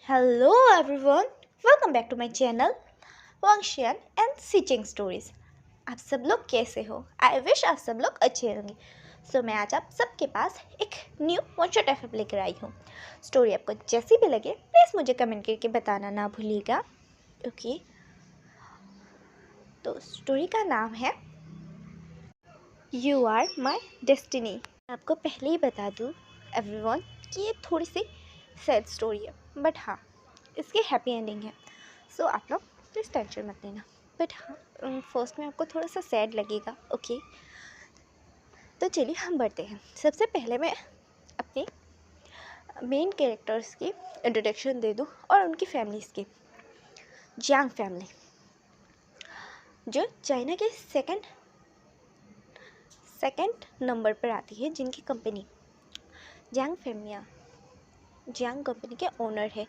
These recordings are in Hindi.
Hello everyone, welcome back to my channel Wangshian and Siching Stories। आप सब लोग कैसे हो? आई विश आप सब लोग अच्छे होंगे। मैं आज आप सबके पास एक न्यू वन शॉट एफ लेकर आई हूँ। स्टोरी आपको जैसी भी लगे प्लीज़ मुझे कमेंट करके बताना ना भूलिएगा। ओके, तो स्टोरी का नाम है यू आर माई डेस्टिनी। आपको पहले ही बता दूँ एवरीवन कि ये थोड़ी सी सैड स्टोरी है, बट हाँ इसकी हैप्पी एंडिंग है। आप लोग प्लीज़ टेंशन मत लेना, बट हाँ फर्स्ट में आपको थोड़ा सा सैड लगेगा। ओके, तो चलिए हम बढ़ते हैं। सबसे पहले मैं अपनी मेन कैरेक्टर्स की इंट्रोडक्शन दे दूँ और उनकी फैमिलीज़ की। जियांग फैमिली जो चाइना के सेकंड नंबर पर आती है, जिनकी कंपनी जियांग कंपनी के ओनर है।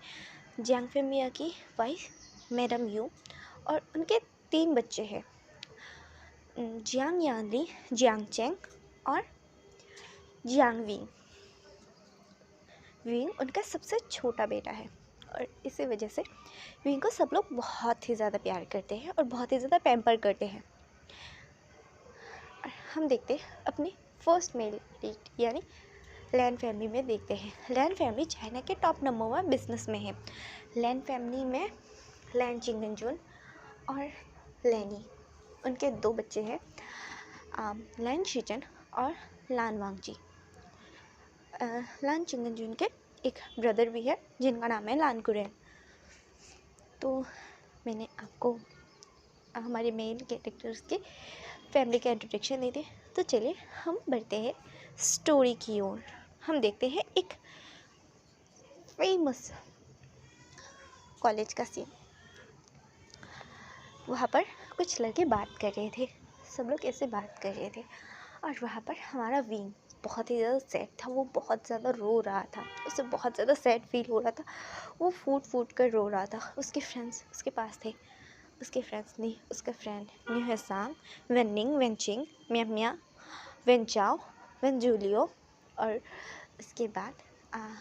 जियांग फैमिली की वाइफ मैडम यू और उनके 3 बच्चे हैं, जियांग यानली, जियांग चेंग और जियांग विंग। विंग उनका सबसे छोटा बेटा है और इसी वजह से विंग को सब लोग बहुत ही ज़्यादा प्यार करते हैं और बहुत ही ज़्यादा पैम्पर करते हैं। और हम देखते हैं अपनी फर्स्ट मेल लीड यानी लैन फैमिली में देखते हैं। लैन फैमिली चाइना के टॉप नंबर 1 बिजनेस में है। लैन फैमिली में लैन चिंगनजुन और लैनी, उनके 2 बच्चे हैं, लैन शिचन और लान वांगजी। लान चिंगनजुन के एक ब्रदर भी है जिनका नाम है लान कुरेन। तो मैंने आपको हमारे मेन कैरेक्टर्स की फैमिली का इंट्रोडक्शन दे दी, तो चलिए हम बढ़ते हैं स्टोरी की ओर। हम देखते हैं एक फेमस कॉलेज का सीन। वहाँ पर कुछ लड़के बात कर रहे थे, सब लोग ऐसे बात कर रहे थे और वहाँ पर हमारा विंग बहुत ही ज़्यादा सैड था। वो बहुत ज़्यादा रो रहा था, उसे बहुत ज़्यादा सैड फील हो रहा था। वो फूट फूट कर रो रहा था। उसके फ्रेंड्स उसके पास थे, उसके फ्रेंड्स ने उसका फ्रेंड न्यू हैसांग, वेनिंग, वेनचिंग, म्या, वेनचाओ, वेनजूलियो और उसके बाद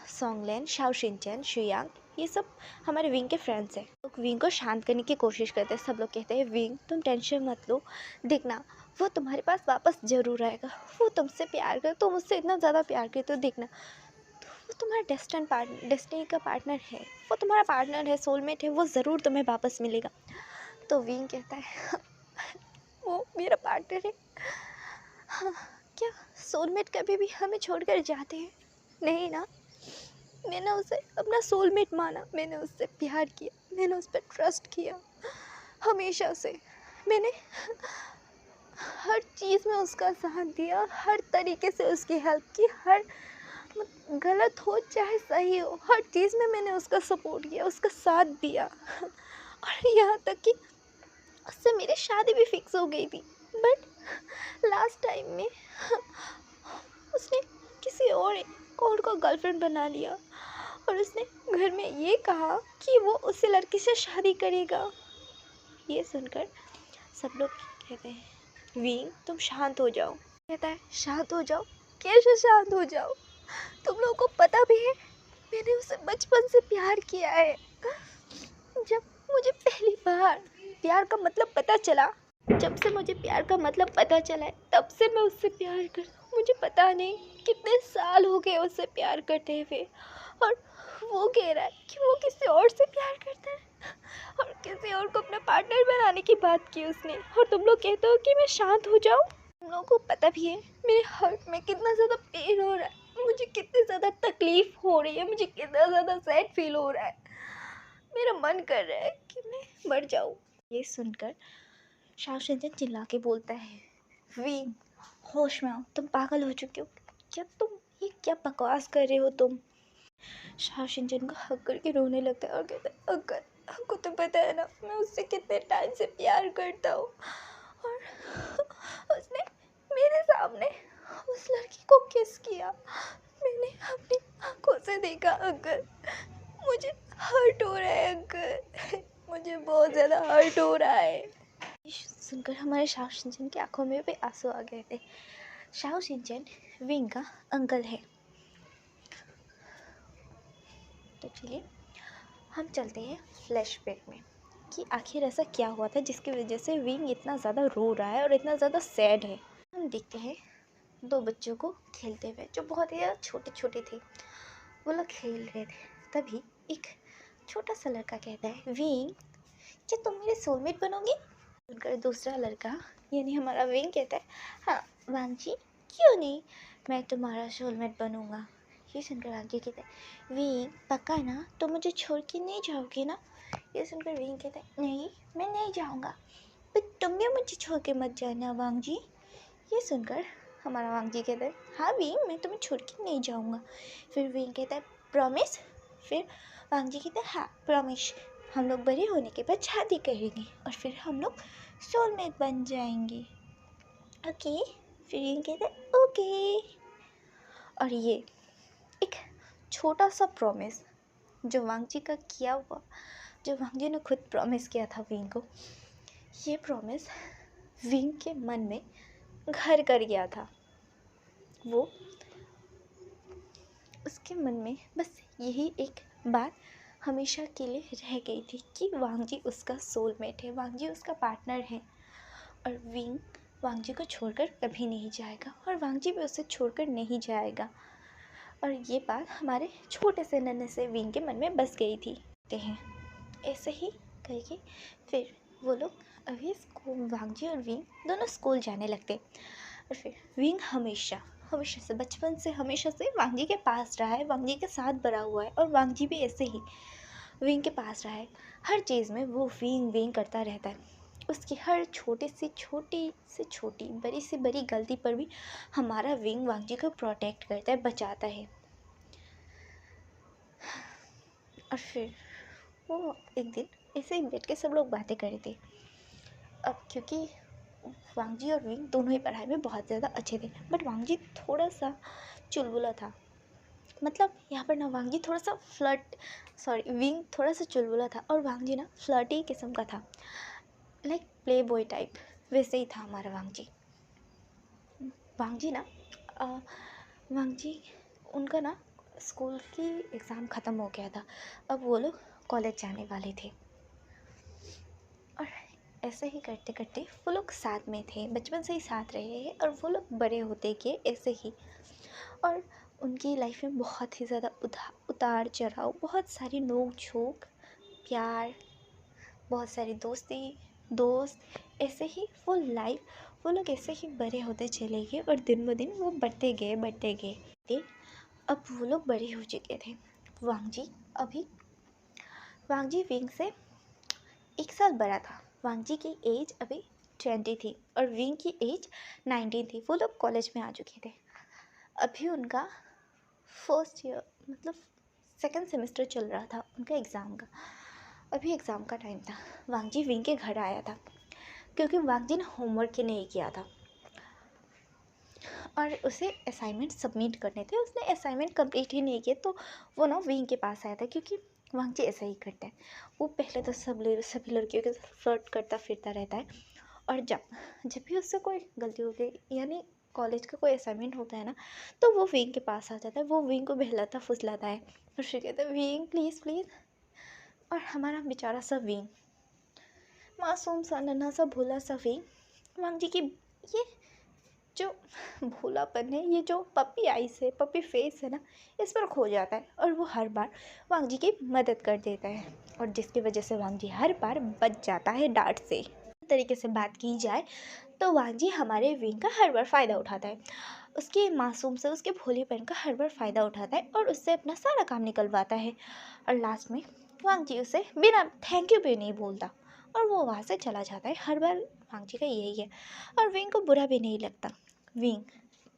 सोंगलैन, शाओ शिनचैन, शुयांग, ये सब हमारे विंग के फ्रेंड्स हैं। लोग विंग को शांत करने की कोशिश करते हैं। सब लोग कहते हैं विंग तुम टेंशन मत लो, देखना वो तुम्हारे पास वापस ज़रूर आएगा। वो तुमसे प्यार कर, तुम उससे इतना ज़्यादा प्यार करते तो देखना, वो तुम्हारा डेस्टिनी का पार्टनर है, वो तुम्हारा पार्टनर है, सोलमेट है, वो ज़रूर तुम्हें वापस मिलेगा। तो विंग कहता है वो मेरा पार्टनर है। हाँ, क्या सोलमेट कभी भी हमें छोड़कर जाते हैं? नहीं ना। मैंने उसे अपना सोलमेट माना, मैंने उससे प्यार किया, मैंने उस पर ट्रस्ट किया हमेशा से। मैंने हर चीज़ में उसका साथ दिया, हर तरीके से उसकी हेल्प की, हर गलत हो चाहे सही हो, हर चीज़ में मैंने उसका सपोर्ट किया, उसका साथ दिया। और यहाँ तक कि उससे मेरी शादी भी फिक्स हो गई थी, बट लास्ट टाइम में उसने किसी और को गर्लफ्रेंड बना लिया और उसने घर में ये कहा कि वो उसी लड़की से शादी करेगा। ये सुनकर सब लोग कहते हैं विंग तुम शांत हो जाओ। कहता है शांत हो जाओ? कैसे शांत हो जाओ? तुम लोगों को पता भी है मैंने उसे बचपन से प्यार किया है। जब मुझे पहली बार प्यार का मतलब पता चला, जब से मुझे प्यार का मतलब पता चला है, तब से मैं उससे प्यार करता हूँ। मुझे पता नहीं कितने साल हो गए उससे प्यार करते हुए, और वो कह रहा है कि वो किसी और से प्यार करता है और किसी और को अपना पार्टनर बनाने की बात की उसने, और तुम लोग कहते हो कि मैं शांत हो जाऊँ। तुम लोगों को पता भी है मेरे हार्ट में कितना ज़्यादा पेन हो रहा है, मुझे कितनी ज़्यादा तकलीफ हो रही है, मुझे कितना ज़्यादा सैड फील हो रहा है। मेरा मन कर रहा है कि मैं मर जाऊँ। ये सुनकर शाओ शिनचैन चिल्ला के बोलता है विंग होश में आओ, तुम पागल हो चुके हो क्या? तुम ये क्या बकवास कर रहे हो तुम? शाओ शिनचैन को हक करके रोने लगता है और कहता है अगर आपको तो पता है ना मैं उससे कितने टाइम से प्यार करता हूँ, और उसने मेरे सामने उस लड़की को किस किया, मैंने अपनी आंखों से देखा। अगर मुझे हर्ट हो रहा है, अगर मुझे बहुत ज़्यादा हर्ट हो रहा है। सुनकर हमारे शाओ शिनचैन की आंखों में भी आंसू आ गए थे। शाओ शिनचैन विंग का अंकल है। तो चलिए हम चलते हैं फ्लैशबैक में कि आखिर ऐसा क्या हुआ था जिसकी वजह से विंग इतना ज़्यादा रो रहा है और इतना ज़्यादा सैड है। हम देखते हैं दो बच्चों को खेलते हुए जो बहुत ही ज़्यादा छोटे छोटे थे। वो लोग खेल रहे थे, तभी एक छोटा सा लड़का कहता है, विंग क्या तुम मेरे सोलमेट बनोगे? उनका दूसरा लड़का यानी हमारा विंग कहता है, हाँ वांग जी क्यों नहीं, मैं तुम्हारा सोलमेट बनूंगा। ये सुनकर वांग जी कहता है, विंग पक्का ना, तुम मुझे छोड़ के नहीं जाओगे ना? ये सुनकर विंग कहता है, नहीं मैं नहीं जाऊंगा, पर तुम भी मुझे छोड़ के मत जाना वांग जी। ये सुनकर हमारा वांग जी कहता है, हाँ विंग मैं तुम्हें छोड़ के नहीं जाऊंगा। फिर विंग कहता है, प्रॉमिस? फिर वांग जी कहता है, हाँ प्रॉमिस, हम लोग बड़े होने के बाद शादी करेंगे और फिर हम लोग सोलमेट बन जाएंगे, ओके? फिर विंग कहता है ओके। और ये एक छोटा सा प्रॉमिस जो वांग जी का किया हुआ, जो वांग जी ने खुद प्रॉमिस किया था विंग को, ये प्रॉमिस विंग के मन में घर कर गया था। वो उसके मन में बस यही एक बात हमेशा के लिए रह गई थी कि वांग जी उसका सोलमेट है, वांग जी उसका पार्टनर है और विंग वांग जी को छोड़कर कभी नहीं जाएगा और वांग जी भी उसे छोड़कर नहीं जाएगा। और ये बात हमारे छोटे से नन्हे से विंग के मन में बस गई थी। हैं ऐसे ही करके फिर वो लोग अभी स्कूल, वांग जी और विंग दोनों स्कूल जाने लगते और फिर विंग हमेशा से बचपन से हमेशा से वांग जी के पास रहा है, वांग जी के साथ बड़ा हुआ है और वांग जी भी ऐसे ही विंग के पास रहा है। हर चीज़ में वो विंग विंग करता रहता है। उसकी हर छोटी से छोटी बड़ी से बड़ी गलती पर भी हमारा विंग वांग जी को प्रोटेक्ट करता है, बचाता है। और फिर वो एक दिन ऐसे ही बैठ के सब लोग बातें कर रहे थे। अब क्योंकि वांग जी और विंग दोनों ही पढ़ाई में बहुत ज़्यादा अच्छे थे, बट वांग जी थोड़ा सा चुलबुला था। मतलब यहाँ पर ना वांग जी थोड़ा सा विंग थोड़ा सा चुलबुला था और वांग जी ना फ्लर्टी किस्म का था, लाइक प्ले बॉय टाइप, वैसे ही था हमारा वांग जी। वांग जी ना वांग जी उनका ना स्कूल की एग्ज़ाम ख़त्म हो गया था, अब वो लोग कॉलेज जाने वाले थे और ऐसे ही करते करते वो लोग साथ में थे, बचपन से ही साथ रहे हैं और वो लोग बड़े होते गए ऐसे ही। और उनकी लाइफ में बहुत ही ज़्यादा उतार चढ़ाव, बहुत सारी नोक झोंक, प्यार, बहुत सारी दोस्त, ऐसे ही वो लोग ऐसे ही बड़े होते चले गए और दिन ब दिन वो बढ़ते गए। अब वो लोग बड़े हो चुके थे। वांग जी विंग से 1 साल बड़ा था। वांग जी की एज अभी 20 थी और विंग की एज 19 थी। वो लोग कॉलेज में आ चुके थे। अभी उनका फर्स्ट ईयर मतलब सेकंड सेमेस्टर चल रहा था उनका एग्ज़ाम का। अभी एग्ज़ाम का टाइम था। वांग जी विंग के घर आया था क्योंकि वांग जी ने होमवर्क ही नहीं किया था और उसे असाइनमेंट सबमिट करने थे। उसने असाइनमेंट कंप्लीट ही नहीं किया तो वो ना विंग के पास आया था क्योंकि वांग जी ऐसा ही करता है। वो पहले तो सभी लड़कियों के साथ फ्लर्ट करता फिरता रहता है और जब भी उससे कोई गलती होती है यानी कॉलेज का कोई असाइनमेंट होता है ना, तो वो विंग के पास आ जाता है। वो विंग को बहलाता फुसलाता है और फिर कहता है, विंग प्लीज़ प्लीज़। और हमारा बेचारा सा विंग, मासूम सा नन्हा सा भोला सा विंग, वांग जी की ये जो भोलापन है, ये जो पपी आइस है, पपी फेस है ना, इस पर खो जाता है और वो हर बार वांग जी की मदद कर देता है और जिसकी वजह से वांग जी हर बार बच जाता है डांट से। इस तरीके से बात की जाए तो वांग जी हमारे विंग का हर बार फ़ायदा उठाता है, उसके मासूम से, उसके भोलेपन का हर बार फ़ायदा उठाता है और उससे अपना सारा काम निकलवाता है। और लास्ट में वांग जी उसे बिना थैंक यू भी नहीं बोलता और वो वहाँ से चला जाता है। हर बार वांग जी का यही है और विंग को बुरा भी नहीं लगता। विंग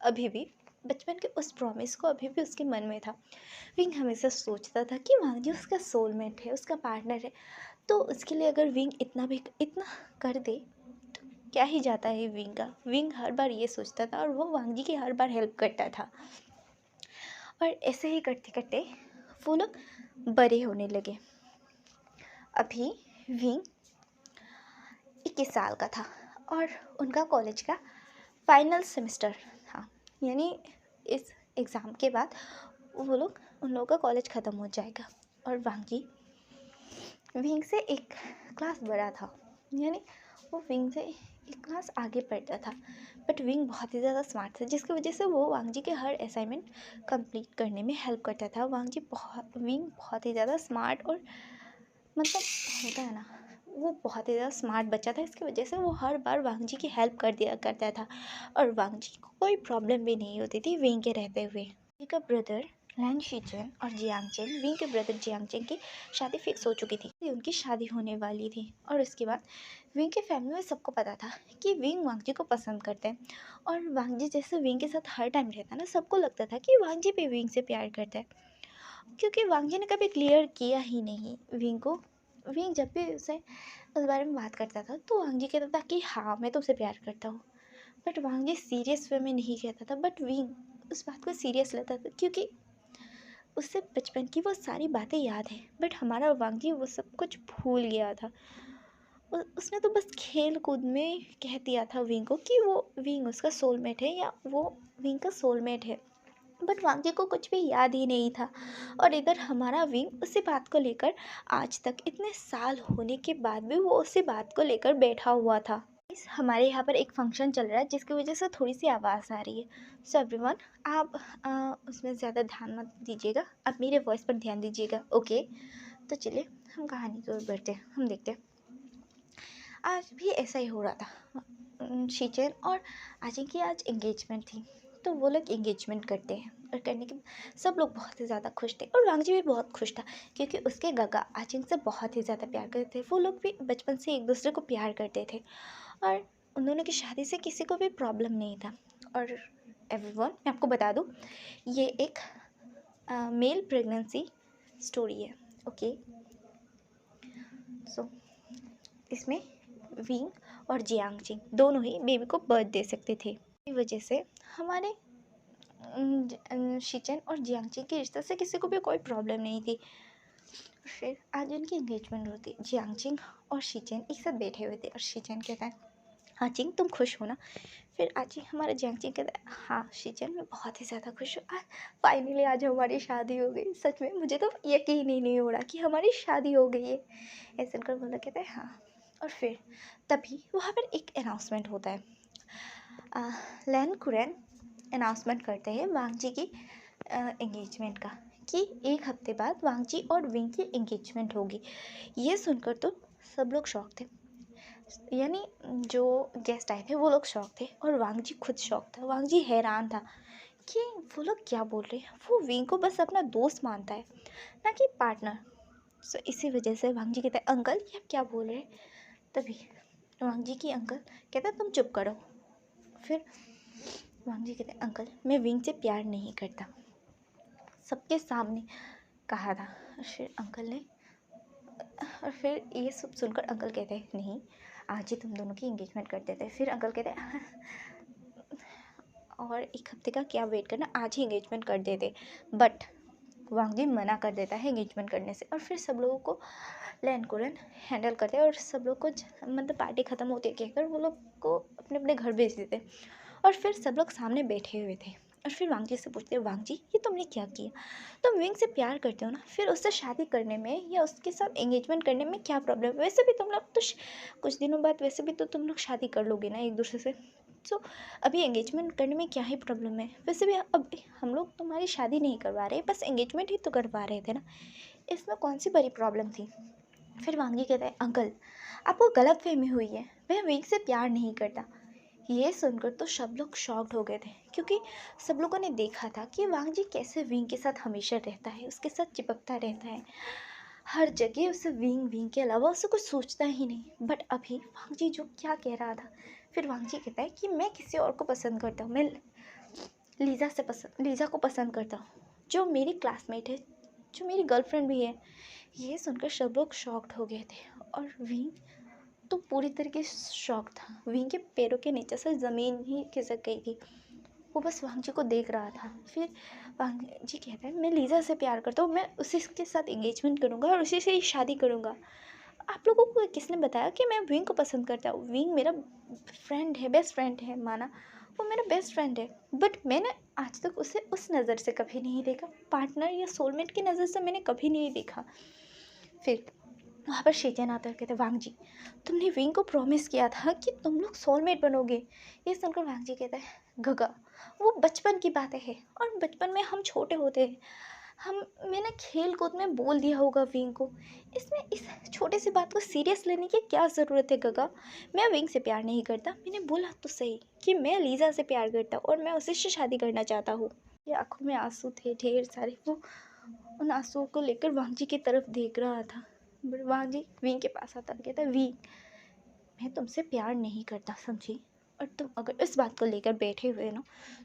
अभी भी बचपन के उस प्रॉमिस को अभी भी उसके मन में था। विंग हमेशा सोचता था कि वांग जी उसका सोलमेट है, उसका पार्टनर है, तो उसके लिए अगर विंग इतना कर दे तो क्या ही जाता है विंग का। विंग हर बार ये सोचता था और वो वांग जी की हर बार हेल्प करता था। और ऐसे ही करते करते वो लोग बड़े होने लगे। अभी विंग 21 साल का था और उनका कॉलेज का फाइनल सेमेस्टर था, यानी इस एग्ज़ाम के बाद उन लोगों का कॉलेज ख़त्म हो जाएगा। और वांग जी विंग से एक क्लास बड़ा था, यानी वो विंग से एक क्लास आगे पढ़ता था। बट विंग बहुत ही ज़्यादा स्मार्ट था, जिसकी वजह से वो वांग जी के हर असाइनमेंट कंप्लीट करने में हेल्प करता था। विंग बहुत ही ज़्यादा स्मार्ट और मतलब होता है ना, वो बहुत ही ज़्यादा स्मार्ट बच्चा था। इसकी वजह से वो हर बार वांग जी की हेल्प कर दिया करता था और वांग जी को कोई प्रॉब्लम भी नहीं होती थी विंग के रहते हुए। विंग का ब्रदर लैन शीचेन और जियांगचेन, विंग के ब्रदर जियांगचेन की शादी फिक्स हो चुकी थी, उनकी शादी होने वाली थी। और उसके बाद विंग के फैमिली में सबको पता था कि विंग वांग जी को पसंद करते हैं और वांग जी जैसे विंग के साथ हर टाइम रहता ना, सबको लगता था कि वांग जी भी विंग से प्यार करता है, क्योंकि वांग जी ने कभी क्लियर किया ही नहीं विंग को। विंग जब भी उसे उस बारे में बात करता था तो वांग जी कहता था कि हाँ मैं तो उसे प्यार करता हूँ, बट वांग जी सीरियस वे में नहीं कहता था। बट विंग उस बात को सीरियस लेता था, क्योंकि उससे बचपन की वो सारी बातें याद है। बट हमारा वांग जी वो सब कुछ भूल गया था। उसने तो बस खेल कूद में कह दिया था विंग को कि वो विंग उसका सोलमेट है या वो विंग का सोलमेट है, बट वांग जी को कुछ भी याद ही नहीं था। और इधर हमारा विंग उसी बात को लेकर आज तक इतने साल होने के बाद भी वो उसी बात को लेकर बैठा हुआ था। हमारे यहाँ पर एक फंक्शन चल रहा है जिसकी वजह से थोड़ी सी आवाज़ आ रही है। सो एवरीवन, आप उसमें ज़्यादा ध्यान मत दीजिएगा, आप मेरे वॉइस पर ध्यान दीजिएगा। ओके, तो चलिए हम कहानी की ओर बढ़ते हैं, हम देखते हैं। आज भी ऐसा ही हो रहा था। शीचेन और आजिन की आज एंगेजमेंट थी, तो वो लोग एंगेजमेंट करते हैं और करने के सब लोग बहुत ही ज़्यादा खुश थे और वांगजी भी बहुत खुश था, क्योंकि उसके गगा आजिन से बहुत ही ज़्यादा प्यार करते थे। वो लोग भी बचपन से एक दूसरे को प्यार करते थे और उन दोनों की शादी से किसी को भी प्रॉब्लम नहीं था। और एवरीवन, मैं आपको बता दूँ, ये एक मेल प्रेगनेंसी स्टोरी है। ओके, सो इसमें विंग और जियांगजिंग दोनों ही बेबी को बर्थ दे सकते थे। इसी वजह से हमारे शीचेन और जियांगजिंग के रिश्ते से किसी को भी कोई प्रॉब्लम नहीं थी। फिर आज उनकी एंगेजमेंट होती, जियांगजिंग और शीचेन एक साथ बैठे हुए थे और शीचेन कहता है, हाँ जिंग तुम खुश हो ना? फिर आज हमारा जियांगजिंग कहता है, हाँ शीचेन मैं बहुत ही ज़्यादा खुश हूँ, फाइनली आज हमारी शादी हो गई। सच में मुझे तो यकीन ही नहीं हो रहा कि हमारी शादी हो गई है। ऐसे कर बोला, कहता है हाँ। और फिर तभी वहाँ पर एक अनाउंसमेंट होता है। लैन कुरैन अनाउंसमेंट करते हैं वांग जी की एंगेजमेंट का, कि एक हफ्ते बाद वांग जी और विंग की एंगेजमेंट होगी। ये सुनकर तो सब लोग शॉक थे, यानी जो गेस्ट आए थे वो लोग शॉक थे और वांग जी खुद शॉक था। वांग जी हैरान था कि वो लोग क्या बोल रहे हैं। वो विंग को बस अपना दोस्त मानता है, ना कि पार्टनर। सो इसी वजह से वांग जी कहता है, अंकल ये आप क्या बोल रहे हैं? तभी वांग जी की अंकल कहता है, तुम चुप करो। फिर वांग जी कहते हैं, अंकल मैं विंग से प्यार नहीं करता, सबके सामने कहा था। फिर अंकल ने, और फिर ये सब सुनकर अंकल कहते हैं, नहीं आज ही तुम दोनों की एंगेजमेंट कर देते हैं। फिर अंकल कहते हैं, और एक हफ्ते का क्या वेट करना, आज ही एंगेजमेंट कर देते। बट वांग जी मना कर देता है एंगेजमेंट करने से। और फिर सब लोगों को लैन कुरन हैंडल करते हैं और सब लोग को मतलब पार्टी ख़त्म होती है कहकर वो लोग को अपने अपने घर भेज देते। और फिर सब लोग सामने बैठे हुए थे और फिर वांग जी से पूछते हैं, वांग जी ये तुमने क्या किया? तुम विंग से प्यार करते हो ना, फिर उससे शादी करने में या उसके साथ एंगेजमेंट करने में क्या प्रॉब्लम है? वैसे भी तुम लोग तो कुछ दिनों बाद वैसे भी तो तुम लोग शादी कर लोगे ना एक दूसरे से। सो अभी एंगेजमेंट करने में क्या ही प्रॉब्लम है? वैसे भी अब हम लोग तुम्हारी शादी नहीं करवा रहे, बस एंगेजमेंट ही तो करवा रहे थे ना, इसमें कौन सी बड़ी प्रॉब्लम थी? फिर वांग जी कहता है, अंकल आपको गलत फहमी हुई है, वह विंग से प्यार नहीं करता। ये सुनकर तो सब लोग शॉक्ड हो गए थे, क्योंकि सब लोगों ने देखा था कि वांग जी कैसे विंग के साथ हमेशा रहता है, उसके साथ चिपकता रहता है, हर जगह उसे विंग विंग के अलावा उसे कुछ सोचता ही नहीं। बट अभी वांग जी जो क्या कह रहा था, फिर वांग जी कहता है कि मैं किसी और को पसंद करता हूँ, मैं लीज़ा को पसंद करता हूँ, जो मेरी क्लासमेट है, जो मेरी गर्लफ्रेंड भी है। ये सुनकर सब लोग शॉक्ड हो गए थे और विंग तो पूरी तरीके से शॉक था। विंग के पैरों के नीचे से ज़मीन ही खिसक गई थी, वो बस वांग जी को देख रहा था। फिर वांग जी कहता है, मैं लीज़ा से प्यार करता हूँ, मैं उसी के साथ एंगेजमेंट करूँगा और उसी से ही शादी करूँगा। आप लोगों को किसने बताया कि मैं विंग को पसंद करता हूँ? विंग मेरा फ्रेंड है, बेस्ट फ्रेंड है, माना वो मेरा बेस्ट फ्रेंड है, बट मैंने आज तक उसे उस नज़र से कभी नहीं देखा, पार्टनर या सोलमेट की नज़र से मैंने कभी नहीं देखा। फिर वहाँ पर शीजन आता है, कहते वांग जी तुमने विंग को प्रॉमिस किया था कि तुम लोग सोलमेट बनोगे। ये सुनकर वांग जी कहता है गगा वो बचपन की बातें हैं, और बचपन में हम छोटे होते हैं, हम मैंने खेल कूद में बोल दिया होगा विंग को, इसमें इस छोटे सी बात को सीरियस लेने की क्या ज़रूरत है गगा। मैं विंग से प्यार नहीं करता, मैंने बोला तो सही कि मैं लीज़ा से प्यार करता और मैं उसी से शादी करना चाहता हूँ। ये आंखों में आंसू थे ढेर सारे, वो उन आंसुओं को लेकर वांग जी की तरफ देख रहा था। वांग जी विंग के पास आता कहता विंग मैं तुमसे प्यार नहीं करता समझी, और तुम अगर इस बात को लेकर बैठे हुए ना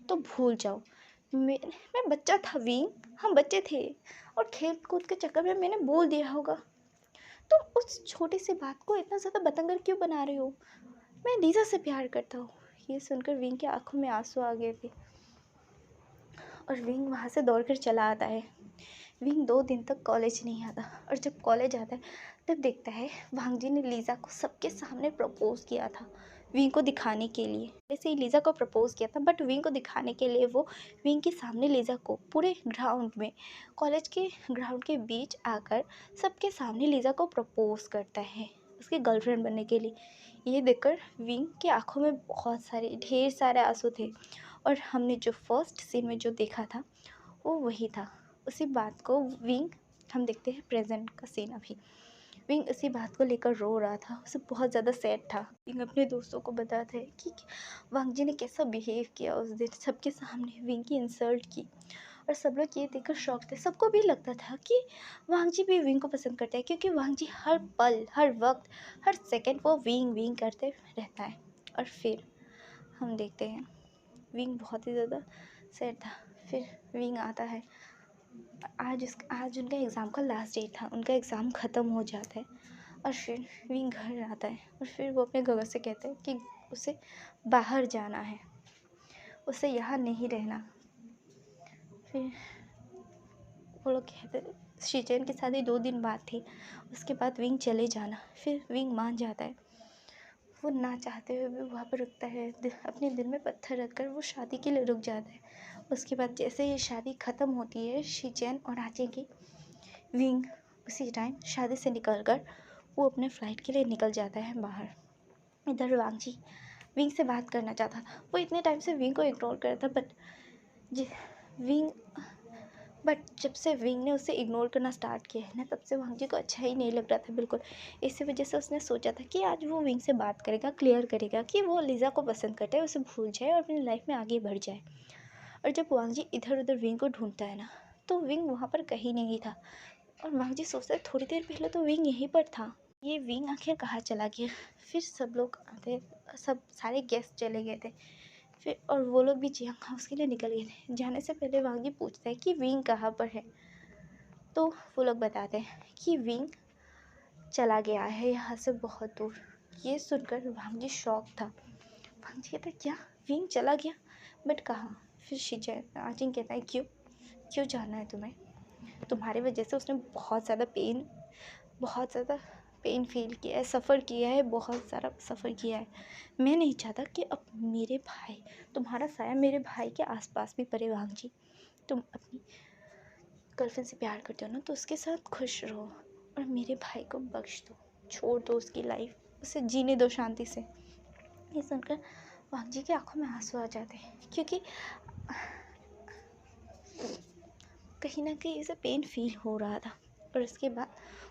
तो भूल जाओ। मैं बच्चा था विंग, हम बच्चे थे और खेल कूद के चक्कर में मैंने बोल दिया होगा। तुम उस छोटी सी बात को इतना ज़्यादा बतंगर क्यों बना रहे हो। मैं लीज़ा से प्यार करता हूँ। ये सुनकर विंग के आंखों में आंसू आ गए थे और विंग वहाँ से दौड़ कर चला आता है। विंग 2 दिन तक कॉलेज नहीं आता, और जब कॉलेज आता है तब देखता है वांग जी ने लीज़ा को सबके सामने प्रपोज किया था विंग को दिखाने के लिए। वैसे ही लीज़ा को प्रपोज किया था, बट विंग को दिखाने के लिए वो विंग के सामने लीज़ा को पूरे ग्राउंड में, कॉलेज के ग्राउंड के बीच आकर सबके सामने लीज़ा को प्रपोज करता है उसकी गर्लफ्रेंड बनने के लिए। ये देखकर विंग के आंखों में बहुत सारे ढेर सारे आंसू थे, और हमने जो फर्स्ट सीन में जो देखा था वो वही था। उसी बात को विंग, हम देखते हैं प्रेजेंट का सीन अभी। विंग उसी बात को लेकर रो रहा था, उसे बहुत ज़्यादा सैड था। विंग अपने दोस्तों को बताता है कि वांग जी ने कैसा बिहेव किया उस दिन, सबके सामने विंग की इंसल्ट की, और सब लोग ये देखकर शॉक थे। सबको भी लगता था कि वांग जी भी विंग को पसंद करता है, क्योंकि वांग जी हर पल हर वक्त हर सेकंड वो विंग विंग करते रहता है। और फिर हम देखते हैं विंग बहुत ही ज़्यादा सैड था। फिर विंग आता है, आज उनका एग्ज़ाम का लास्ट डे था, उनका एग्ज़ाम ख़त्म हो जाता है, और फिर विंग घर आता है, और फिर वो अपने गगर से कहते हैं कि उसे बाहर जाना है, उसे यहाँ नहीं रहना। फिर वो लोग कहते शीचेन की शादी 2 दिन बाद थी, उसके बाद विंग चले जाना। फिर विंग मान जाता है, वो ना चाहते हुए भी वहाँ पर रुकता है, अपने दिल में पत्थर रखकर वो शादी के लिए रुक जाता है। उसके बाद जैसे ये शादी ख़त्म होती है शीचेन और आचे की, विंग उसी टाइम शादी से निकलकर वो अपने फ़्लाइट के लिए निकल जाता है बाहर। इधर वांग जी विंग से बात करना चाहता था, वो इतने टाइम से विंग को इग्नोर कर रहा था, विंग बट जब से विंग ने उसे इग्नोर करना स्टार्ट किया है ना, तब से वांग जी को अच्छा ही नहीं लग रहा था बिल्कुल। इसी वजह से उसने सोचा था कि आज वो विंग से बात करेगा, क्लियर करेगा कि वो लीज़ा को पसंद करता है, उसे भूल जाए और अपनी लाइफ में आगे बढ़ जाए। और जब वांग जी इधर उधर विंग को ढूंढता है ना, तो विंग वहाँ पर कहीं नहीं था, और वांग जी सोचता है थोड़ी देर पहले तो विंग यहीं पर था, ये विंग आखिर कहाँ चला गया। फिर सब लोग आते, सब सारे गेस्ट चले गए थे, फिर और वो लोग भी जियांग हाउस के लिए निकल गए थे। जाने से पहले वांग जी पूछता है कि विंग कहाँ पर है, तो वो लोग बताते हैं कि विंग चला गया है यहाँ से बहुत दूर। ये सुनकर वांग जी शॉक था। वांग जी कहता है क्या, विंग चला गया, बट कहाँ। फिर आजिंग कहता है क्यों क्यों जाना है तुम्हें, तुम्हारी वजह से उसने बहुत ज़्यादा पेन फील किया है, सफ़र किया है, बहुत सारा सफ़र किया है। मैं नहीं चाहता कि अब मेरे भाई, तुम्हारा साया मेरे भाई के आसपास भी पड़े। वांग जी तुम अपनी गर्लफ्रेंड से प्यार करते हो ना, तो उसके साथ खुश रहो, और मेरे भाई को बख्श दो, छोड़ दो उसकी लाइफ, उसे जीने दो शांति से। ये सुनकर वांग जी की आंखों में आंसू आ जाते हैं, क्योंकि कहीं ना कहीं उसे पेन फील हो रहा था। और उसके बाद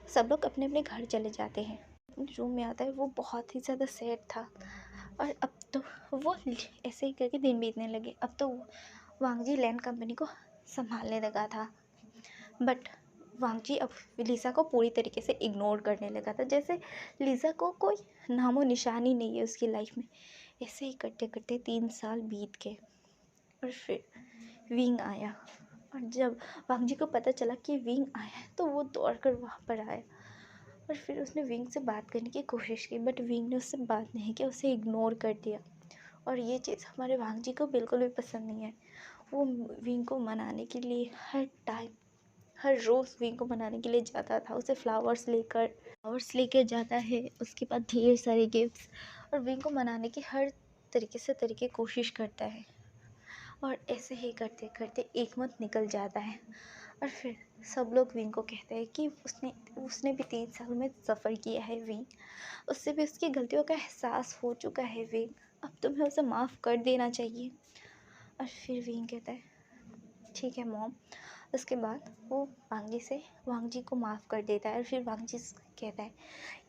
सब लोग अपने अपने घर चले जाते हैं। अपने रूम में आता है, वो बहुत ही ज़्यादा सैड था, और अब तो वो ऐसे ही करके दिन बीतने लगे। अब तो वांग जी लैंड कंपनी को संभालने लगा था, बट वांग जी अब लीज़ा को पूरी तरीके से इग्नोर करने लगा था, जैसे लीज़ा को कोई नामो निशानी नहीं है उसकी लाइफ में। ऐसे ही करते करते 3 साल बीत गए, और फिर विंग आया, और जब वांग जी को पता चला कि विंग आया है, तो वो दौड़ कर वहाँ पर आया, और फिर उसने विंग से बात करने की कोशिश की, बट विंग ने उससे बात नहीं किया, उसे इग्नोर कर दिया। और ये चीज़ हमारे वांग जी को बिल्कुल भी पसंद नहीं है। वो विंग को मनाने के लिए हर रोज़ विंग को मनाने के लिए जाता था, उसे फ्लावर्स लेकर जाता है, उसके बाद ढेर सारे गिफ्ट्स, और विंग को मनाने की हर तरीके कोशिश करता है। और ऐसे ही करते करते 1 मंथ निकल जाता है। और फिर सब लोग विंग को कहते हैं कि उसने उसने भी 3 साल में सफ़र किया है विंग, उससे भी उसकी गलतियों का एहसास हो चुका है विंग, अब तुम्हें उसे माफ़ कर देना चाहिए। और फिर विंग कहता है ठीक है मॉम। उसके बाद वो वांग जी को माफ़ कर देता है। और फिर वांग जी कहता है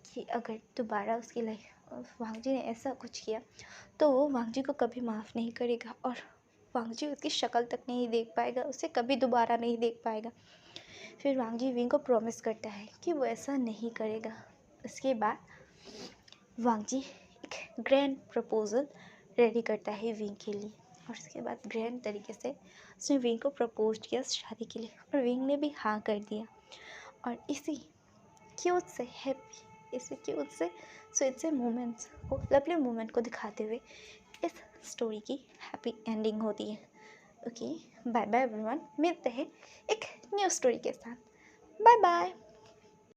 कि अगर दोबारा उसकी लाइफ वांग जी ने ऐसा कुछ किया तो वो वांग जी को कभी माफ़ नहीं करेगा, और वांग जी उसकी शक्ल तक नहीं देख पाएगा, उसे कभी दोबारा नहीं देख पाएगा। फिर वांग जी विंग को प्रॉमिस करता है कि वो ऐसा नहीं करेगा। उसके बाद वांग जी एक ग्रैंड प्रपोज़ल रेडी करता है विंग के लिए, और उसके बाद ग्रैंड तरीके से उसने विंग को प्रपोज किया शादी के लिए, और विंग ने भी हाँ कर दिया। और इसी क्यूट से स्वीट से मोमेंट्स को, लवली मोमेंट को दिखाते हुए इस स्टोरी की हैप्पी एंडिंग होती है। ओके, बाय बाय एवरीवन, मिलते हैं एक न्यू स्टोरी के साथ। Bye bye.